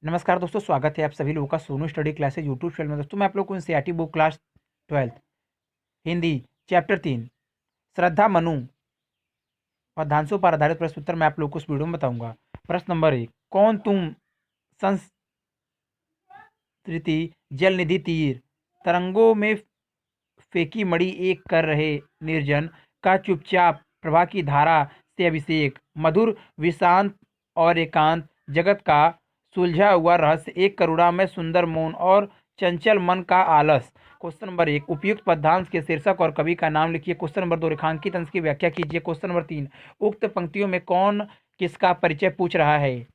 नमस्कार दोस्तों, स्वागत है आप सभी लोगों का Sonu study classes YouTube channel में। दोस्तों मैं आप लोग को NCERT book class 12 Hindi chapter 3 श्रद्धा मनु पद्यांशों पर आधारित प्रश्न उत्तर मैं आप लोग को इस वीडियो में बताऊंगा। प्रश्न नंबर 1, कौन तुम संस्कृति जल निधि तीर तरंगों में फेंकी मणि एक कर रहे निर्जन का चुपचाप प्रभा की धारा से अभिषेक मधुर विशांत और एकांत जगत का सुलझा हुआ रहस्य एक करुणा में सुंदर मौन और चंचल मन का आलस। क्वेश्चन नंबर 1, उपयुक्त पद्यांश के शीर्षक और कवि का नाम लिखिए। क्वेश्चन नंबर 2, रेखांकित अंश की व्याख्या कीजिए। क्वेश्चन नंबर 3, उक्त पंक्तियों में कौन किसका परिचय पूछ रहा है।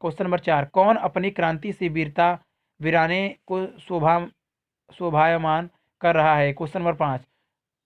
क्वेश्चन नंबर 4, कौन अपनी क्रांति से वीरता वीराने को शोभायमान कर रहा है। क्वेश्चन नंबर 5,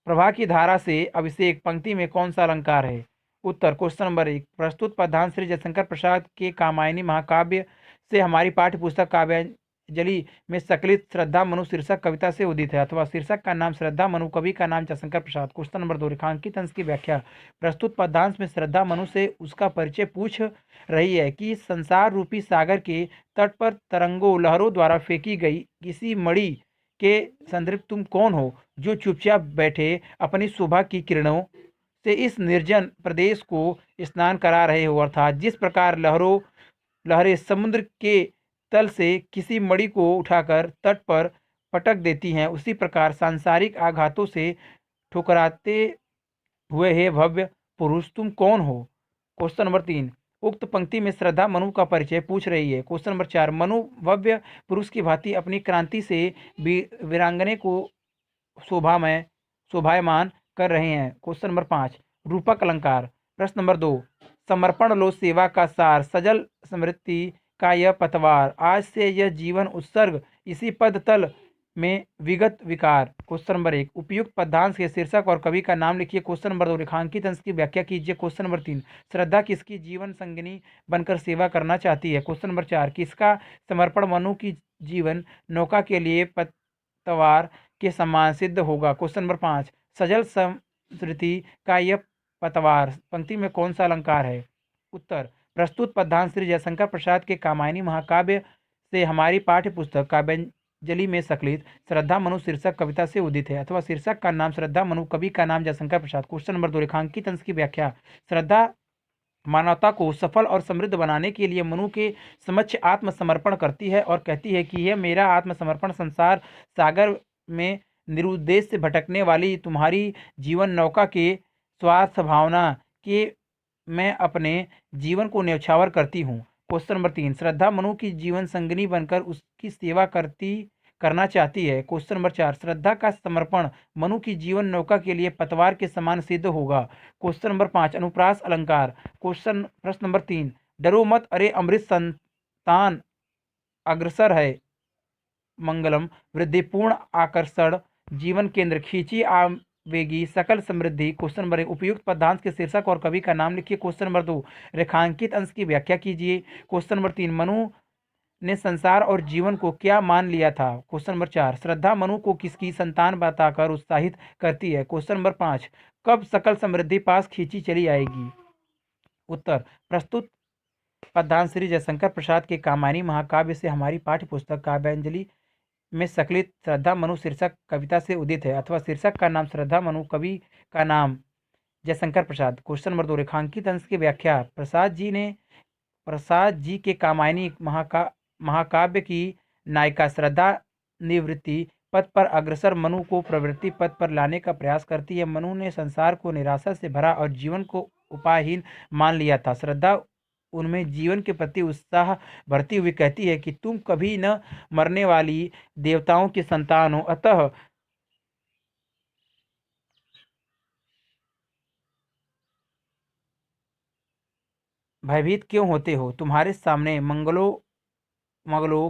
प्रभा की धारा से अभिषेक पंक्ति में कौन सा अलंकार है। उत्तर। क्वेश्चन नंबर 1, प्रस्तुत पद्यांश श्री जयशंकर प्रसाद के कामायनी महाकाव्य से हमारी पाठ्य पुस्तक काव्यांजलि में सकलित श्रद्धा मनु शीर्षक कविता से उदित है अथवा शीर्षक का नाम श्रद्धा मनु, कवि का नाम जयशंकर प्रसाद। क्वेश्चन नंबर 2, रेखांकित अंश की व्याख्या। प्रस्तुत पद्यांश में श्रद्धा मनु से उसका परिचय पूछ रही है कि संसार रूपी सागर के तट पर तरंगों लहरों द्वारा फेंकी गई किसी मणि के संदर्भ तुम कौन हो जो चुपचाप बैठे अपनी शोभा की किरणों से इस निर्जन प्रदेश को स्नान करा रहे हो। अर्थात जिस प्रकार लहरें समुद्र के तल से किसी मणि को उठाकर तट पर पटक देती हैं, उसी प्रकार सांसारिक आघातों से ठुकराते हुए हे भव्य पुरुष तुम कौन हो। क्वेश्चन नंबर 3, उक्त पंक्ति में श्रद्धा मनु का परिचय पूछ रही है। क्वेश्चन नंबर 4, मनु भव्य पुरुष की भांति अपनी क्रांति से वीरांगने को शोभायमान कर रहे हैं। क्वेश्चन नंबर 5, रूपक अलंकार। प्रश्न नंबर 2, समर्पण लो सेवा का सार सजल स्मृति का यह पतवार आज से यह जीवन उत्सर्ग इसी पद तल में विगत विकार। क्वेश्चन नंबर 1, उपयुक्त पद्यांश के शीर्षक और कवि का नाम लिखिए। क्वेश्चन नंबर 2, रेखांकित अंश की व्याख्या कीजिए। क्वेश्चन नंबर 3, श्रद्धा किसकी जीवन संगिनी बनकर सेवा करना चाहती है। क्वेश्चन नंबर 4, किसका समर्पण मनु की जीवन नौका के लिए पतवार के समान सिद्ध होगा। क्वेश्चन नंबर 5, सजल स्मृति का यह पतवार पंक्ति में कौन सा अलंकार है। उत्तर। प्रस्तुत पद्यांश श्री जयशंकर प्रसाद के कामायनी महाकाव्य से हमारी पाठ्य पुस्तक काव्यांजलि में सकलित श्रद्धा मनु शीर्षक कविता से उदित है अथवा शीर्षक का नाम श्रद्धा मनु, कवि का नाम जयशंकर प्रसाद। क्वेश्चन नंबर 2, रेखांकित अंश की व्याख्या। श्रद्धा मानवता को सफल और समृद्ध बनाने के लिए मनु के समक्ष आत्मसमर्पण करती है और कहती है कि यह मेरा आत्मसमर्पण संसार सागर में निरुद्देश्य भटकने वाली तुम्हारी जीवन नौका के स्वार्थ भावना के मैं अपने जीवन को न्यौछावर करती हूँ। क्वेश्चन नंबर 3, श्रद्धा मनु की जीवन संगिनी बनकर उसकी सेवा करना चाहती है। क्वेश्चन नंबर 4, श्रद्धा का समर्पण मनु की जीवन नौका के लिए पतवार के समान सिद्ध होगा। क्वेश्चन नंबर 5, अनुप्रास अलंकार। प्रश्न नंबर 3, डरो मत अरे अमृत संतान अग्रसर है मंगलम वृद्धिपूर्ण आकर्षण जीवन केंद्र खींची आवेगी सकल समृद्धि। क्वेश्चन नंबर 1, उपयुक्त पद्यांश के शीर्षक और कवि का नाम लिखिए। क्वेश्चन नंबर 2, रेखांकित अंश की व्याख्या कीजिए। क्वेश्चन नंबर 3, मनु ने संसार और जीवन को क्या मान लिया था। क्वेश्चन नंबर 4, श्रद्धा मनु को किसकी संतान बताकर उत्साहित करती है। क्वेश्चन नंबर 5, कब सकल समृद्धि पास खींची चली आएगी। उत्तर। प्रस्तुत पद्यांश श्री जयशंकर प्रसाद के कामायनी महाकाव्य से हमारी पाठ्य पुस्तक काव्यांजलि में सकलित श्रद्धा मनु शीर्षक कविता से उदित है अथवा शीर्षक का नाम श्रद्धा मनु, कवि का नाम जयशंकर प्रसाद। क्वेश्चन नंबर 2, रेखांकित अंश की व्याख्या। प्रसाद जी के कामायनी महाकाव्य की नायिका श्रद्धा निवृत्ति पथ पर अग्रसर मनु को प्रवृत्ति पथ पर लाने का प्रयास करती है। मनु ने संसार को निराशा से भरा और जीवन को उपायहीन मान लिया था। श्रद्धा उनमें जीवन के प्रति उत्साह भरती हुई कहती है कि तुम कभी न मरने वाली देवताओं की संतान हो, अतः भयभीत क्यों होते हो। तुम्हारे सामने मंगलों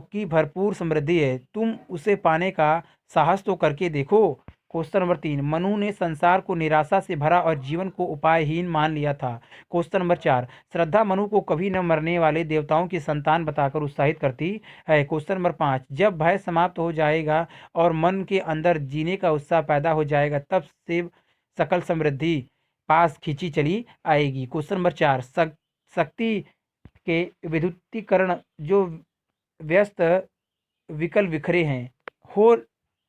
की भरपूर समृद्धि है, तुम उसे पाने का साहस तो करके देखो। क्वेश्चन नंबर 3, मनु ने संसार को निराशा से भरा और जीवन को उपायहीन मान लिया था। क्वेश्चन नंबर 4, श्रद्धा मनु को कभी न मरने वाले देवताओं की संतान बताकर उत्साहित करती है। क्वेश्चन नंबर 5, जब भय समाप्त हो जाएगा और मन के अंदर जीने का उत्साह पैदा हो जाएगा तब से सकल समृद्धि पास खींची चली आएगी। क्वेश्चन नंबर 4, शक्ति के विद्युतीकरण जो व्यस्त विकल बिखरे हैं, हो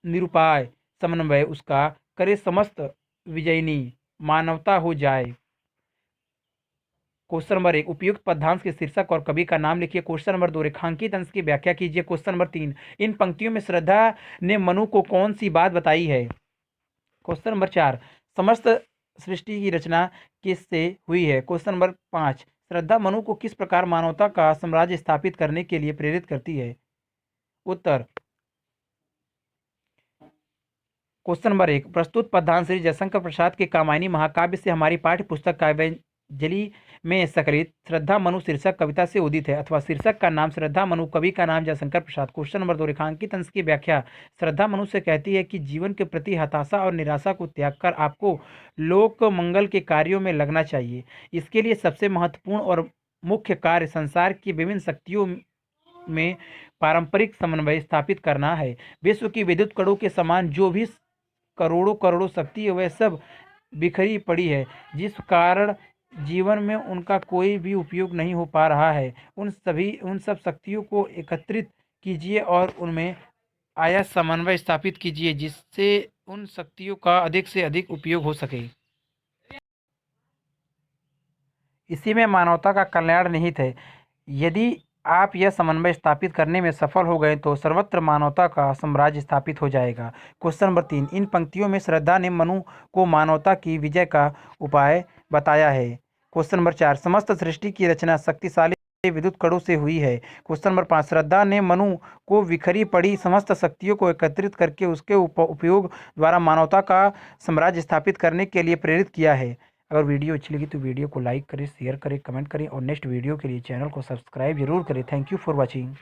निरुपाय समन्वय उसका, करे समस्त विजयनी, मानवता हो जाए। क्वेश्चन नंबर 1, उपयुक्त पद्यांश के शीर्षक और कवि का नाम लिखिए। क्वेश्चन नंबर 2, रेखांकित अंश की व्याख्या कीजिए। क्वेश्चन नंबर 3, इन पंक्तियों में श्रद्धा ने मनु को कौन सी बात बताई है। क्वेश्चन नंबर 4, समस्त सृष्टि की रचना किससे हुई है। क्वेश्चन नंबर 5, श्रद्धा मनु को किस प्रकार मानवता का साम्राज्य स्थापित करने के लिए प्रेरित करती है। उत्तर, क्वेश्चन नंबर 1, प्रस्तुत पद्यांश श्री जयशंकर प्रसाद के कामायनी महाकाव्य से हमारी पाठ्य पुस्तक काव्यांजलि में संकलित श्रद्धा मनु शीर्षक कविता से उदित है, अथवा शीर्षक का नाम श्रद्धा मनु, कवि का नाम जयशंकर प्रसाद। क्वेश्चन नंबर 2, रेखांकित अंश की व्याख्या। श्रद्धा मनु से कहती है कि जीवन के प्रति हताशा और निराशा को त्याग कर आपको लोक मंगल के कार्यों में लगना चाहिए। इसके लिए सबसे महत्वपूर्ण और मुख्य कार्य संसार की विभिन्न शक्तियों में पारंपरिक समन्वय स्थापित करना है। विश्व की विद्युत कणों के समान जो भी करोड़ों करोड़ों शक्ति है वह सब बिखरी पड़ी है, जिस कारण जीवन में उनका कोई भी उपयोग नहीं हो पा रहा है। उन सब शक्तियों को एकत्रित कीजिए और उनमें आया समन्वय स्थापित कीजिए, जिससे उन शक्तियों का अधिक से अधिक उपयोग हो सके। इसी में मानवता का कल्याण निहित है। यदि आप यह समन्वय स्थापित करने में सफल हो गए तो सर्वत्र मानवता का साम्राज्य स्थापित हो जाएगा। क्वेश्चन नंबर 3, इन पंक्तियों में श्रद्धा ने मनु को मानवता की विजय का उपाय बताया है। क्वेश्चन नंबर 4, समस्त सृष्टि की रचना शक्तिशाली विद्युत कणों से हुई है। क्वेश्चन नंबर 5, श्रद्धा ने मनु को बिखरी पड़ी समस्त शक्तियों को एकत्रित करके उसके उपयोग द्वारा मानवता का साम्राज्य स्थापित करने के लिए प्रेरित किया है। अगर वीडियो अच्छी लगी तो वीडियो को लाइक करें, शेयर करें, कमेंट करें और नेक्स्ट वीडियो के लिए चैनल को सब्सक्राइब जरूर करें। Thank you for watching.